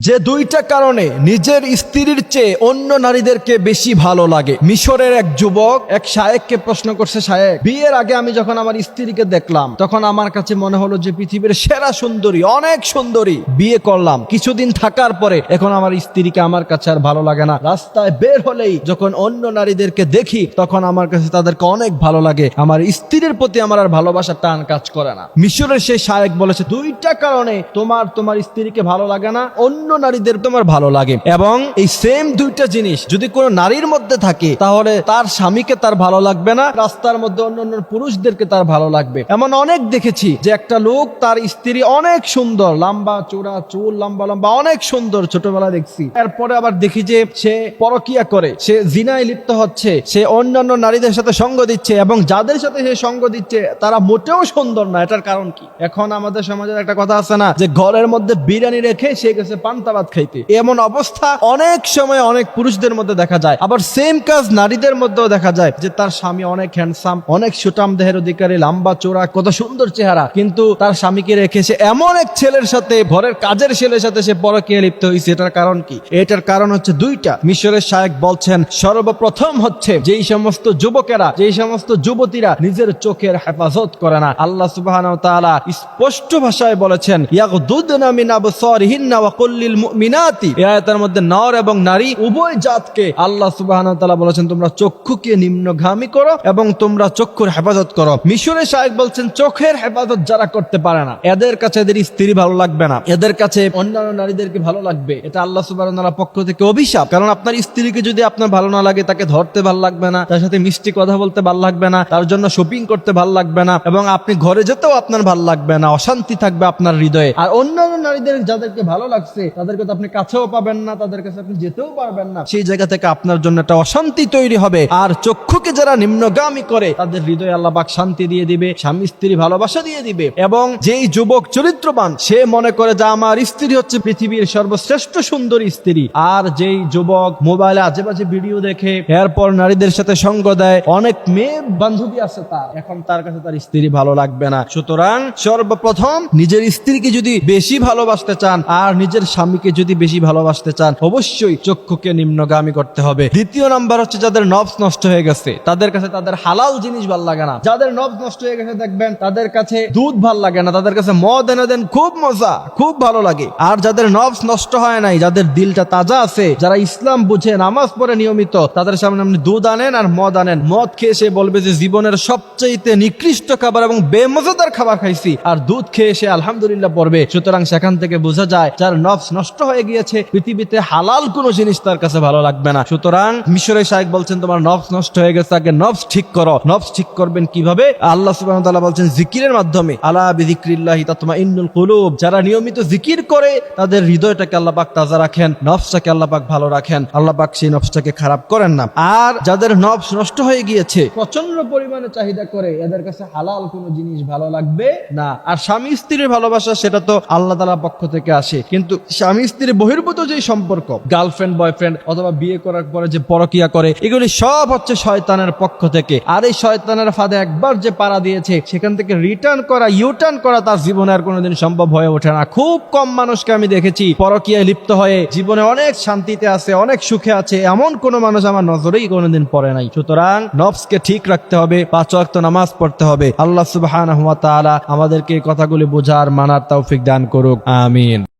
যে দুইটা কারণে নিজের স্ত্রীর চেয়ে অন্য নারীদেরকে বেশি ভালো লাগে। মিশরের এক যুবক এক শায়েখকে প্রশ্ন করছে, শায়েখ, বিয়ের আগে আমি যখন আমার স্ত্রীকে দেখলাম তখন আমার কাছে মনে হলো যে পৃথিবীর সেরা সুন্দরী, অনেক সুন্দরী। বিয়ে করলাম, কিছুদিন থাকার পরে এখন আমার স্ত্রীকে আমার কাছে আর ভালো লাগে না। রাস্তায় বের হলেই যখন অন্য নারীদেরকে দেখি তখন আমার কাছে তাদেরকে অনেক ভালো লাগে, আমার স্ত্রীর প্রতি আমার আর ভালোবাসার টান কাজ করে না। মিশরের সেই শায়েখ বলেছে, দুইটা কারণে তোমার স্ত্রীকে ভালো লাগে না, অন্য নারীদের তোমার ভালো লাগে। এবং এই সেম দুইটা জিনিস যদি কোনো নারীর মধ্যে থাকে তাহলে তার স্বামীকে তার ভালো লাগবে না, রাস্তার মধ্যে অন্য পুরুষদেরকে তার ভালো লাগবে। এমন অনেক দেখেছি যে একটা লোক, তার স্ত্রী অনেক সুন্দর, লম্বা চূড়া চুল, লম্বা লম্বা, অনেক সুন্দর, ছোটবেলা দেখছি। এরপরে আবার দেখি যে সে পরকিয়া করে, সে জিনায় লিপ্ত হচ্ছে, সে অন্যান্য নারীদের সাথে সঙ্গ দিচ্ছে, এবং যাদের সাথে সে সঙ্গ দিচ্ছে তারা মোটেও সুন্দর না। এটার কারণ কি? এখন আমাদের সমাজের একটা কথা আছে না, যে ঘরের মধ্যে বিরিয়ানি রেখে সে গেছে পান্তা ভাত খাইতে। এমন অবস্থা অনেক সময় অনেক পুরুষদের মধ্যে দেখা যায়। আবার সেম কাজ নারীদের মধ্যেও দেখা যায়, যে তার স্বামী অনেক হ্যান্ডসাম, অনেক সুঠাম দেহের অধিকারী, লম্বা চোরা, কত সুন্দর চেহারা, কিন্তু তার স্বামীকে রেখে সে এমন এক ছেলের সাথে, ঘরের কাজের ছেলের সাথে সে পরকীয়ায় লিপ্ত হয়েছে। এটার কারণ কি? এটার কারণ হচ্ছে দুইটা। মিশরের শায়েখ বলছেন, সর্বপ্রথম হচ্ছে যেই সমস্ত যুবকেরা, যেই সমস্ত যুবতীরা নিজের চোখের হেফাজত করে না। আল্লাহ সুবহানাহু ওয়া তাআলা স্পষ্ট ভাষায় বলেছেন, ইয়াগদুদনা মিন আবসারিহিন্না ওয়া কুল্লিল মুমিনাতি। এই আয়াতের মধ্যে নর এবং নারী উভয় জাতকে আল্লাহ সুবহানাহু ওয়া তাআলা বলেছেন, তোমরা চক্ষুকে নিম্নগামী করো এবং তোমরা চক্ষুর হেফাজত করো। মিশরের শায়েখ বলছেন, চোখের হেফাজত যারা করতে পারে না, এদের কাছে এদের স্ত্রী ভালো লাগবে না, এদের কাছে অন্যান্য নারীদেরকে ভালো লাগবে। এটা আল্লাহ সুবহানাহু ওয়া তাআলার পক্ষ থেকে অভিশাপ। কারণ আপনার স্ত্রীকে যদি আপনার ভালো না লাগে, তাকে ধরতে ভালো লাগবে না, তার সাথে মিষ্টি কথা বলতে ভালো লাগবে না, তার জন্য শপিং করতে ভালো লাগবে না, এবং আপনি ঘরে যেতেও আপনার ভালো লাগবে না, অশান্তি থাকবে আপনার হৃদয়ে। আর অন্যান্য নারীদের যাদেরকে ভালো লাগছে তাদেরকে তো আপনি কাছেও পাবেন না, তাদের কাছে আপনি যেতেও পারবেন না। সেই জায়গা থেকে আপনার জন্য একটা অশান্তি তৈরি হবে। আর চক্ষুকে যারা নিম্নগামী করে তাদের হৃদয়ে আল্লাহ পাক শান্তি দিয়ে দিবে, স্বামী স্ত্রী ভালোবাসা দিয়ে দিবে। এবং যেই যুবক চরিত্রবান, সে মনে করে যে আমার স্ত্রী হচ্ছে পৃথিবীর সর্বশ্রেষ্ঠ সুন্দরী স্ত্রী। আর যেই যুবক মোবাইলে আজে বাজে ভিডিও দেখে, এরপর নারীদের সাথে সঙ্গ দেয়, অনেক মেয়ে বান্ধবী আছে তার, এখন তার কাছে তার স্ত্রী ভালো লাগবে না। সুতরাং সর্বপ্রথম নিজের স্ত্রীকে যদি বেশি ভালোবাসতে চান, আর নিজের স্বামীকে যদি বেশি ভালোবাসতে চান, অবশ্যই চক্ষুকে নিম্নগামী করতে হবে। দ্বিতীয় নাম্বার হচ্ছে, যাদের নফস নষ্ট হয়ে গেছে তাদের কাছে তাদের হালাল জিনিস ভাল লাগে না। যাদের নফস নষ্ট হয়ে গেছে দেখবেন তাদের কাছে দুধ ভাল লাগে না, তাদের কাছে মদ এনে দেন, খুব মজা, খুব ভালো লাগে। আর যাদের নফস নষ্ট হয় নাই, যাদের দিলটা তাজা আছে, যারা ইসলাম বুঝে, নামাজ পড়ে নিয়মিত, তাদের সামনে আপনি দুধ আনেন আর মদ আনেন, মদ খেয়ে সে বলবে যে জীবনের সবচেয়ে নিকৃষ্ট খাবার এবং বেমজাদার খাবার খাইছি, আর দুধ খেয়ে সে আলহামদুলিল্লাহ পড়বে। সুতরাং সেখান থেকে বোঝা যায় যার নফস নষ্ট হয়ে গিয়েছে, পৃথিবীতে হালাল কোন জিনিস তার কাছে ভালো লাগবে না। সুতরাং মিশরের শায়েখ বলছেন, তোমার নফস নষ্ট হয়ে গেছে, আগে নফস ঠিক করো। নফস ঠিক করবেন কিভাবে? আল্লাহ সুবহানাহু ওয়া তাআলা বলছেন, জিকিরের মাধ্যমে। আলা বিযিকরিল্লাহি তাতমাইন্নুল কুলুব। যারা নিয়মিত জিকির করে তাদের হৃদয়টাকে আল্লাহ পাক তাজা রাখেন, নফসটাকে আল্লাহ পাক ভালো রাখেন, আল্লাহ পাক সেই নফসটাকে খারাপ করেন না। আর যাদের নফস নষ্ট হয়ে গিয়েছে, প্রচন্ড পরিমাণে চাহিদা করে, এদের কাছে হালাল কোন জিনিস ভালো লাগবে না। আর স্বামী স্ত্রীর ভালোবাসা, সেটা তো আল্লাহ তাআলার পক্ষ থেকে আসে, কিন্তু স্বামী স্ত্রীর বহির্ভূত যে সম্পর্ক, গার্লফ্রেন্ড বয়ফ্রেন্ড অথবা বিয়ে করার পরে যে পরকিয়া করে, এগুলি সব হচ্ছে শয়তানের পক্ষ থেকে। আর এই শয়তানের ফাঁদে একবার যে পাড়া দিয়েছে, সেখান থেকে রিটার্ন করা, ইউটার্ন করা তার জীবনে আর কোনোদিন সম্ভব হয়ে ওঠে না। খুব কম মানুষকে আমি দেখেছি পরকিয়ায় লিপ্ত হয়ে জীবনে অনেক শান্তিতে আছে, অনেক সুখে আছে, এমন কোন মানুষ আমার নজরেই কোনোদিন পড়ে নাই। সুতরাং নফসকে ঠিক রাখতে হবে, 5 ওয়াক্ত নামাজ পড়তে হবে। আল্লাহ সুবহানাহু ওয়া তাআলা আমাদেরকে এই কথাগুলি বোঝার, মানার তৌফিক দান করুক। আমিন।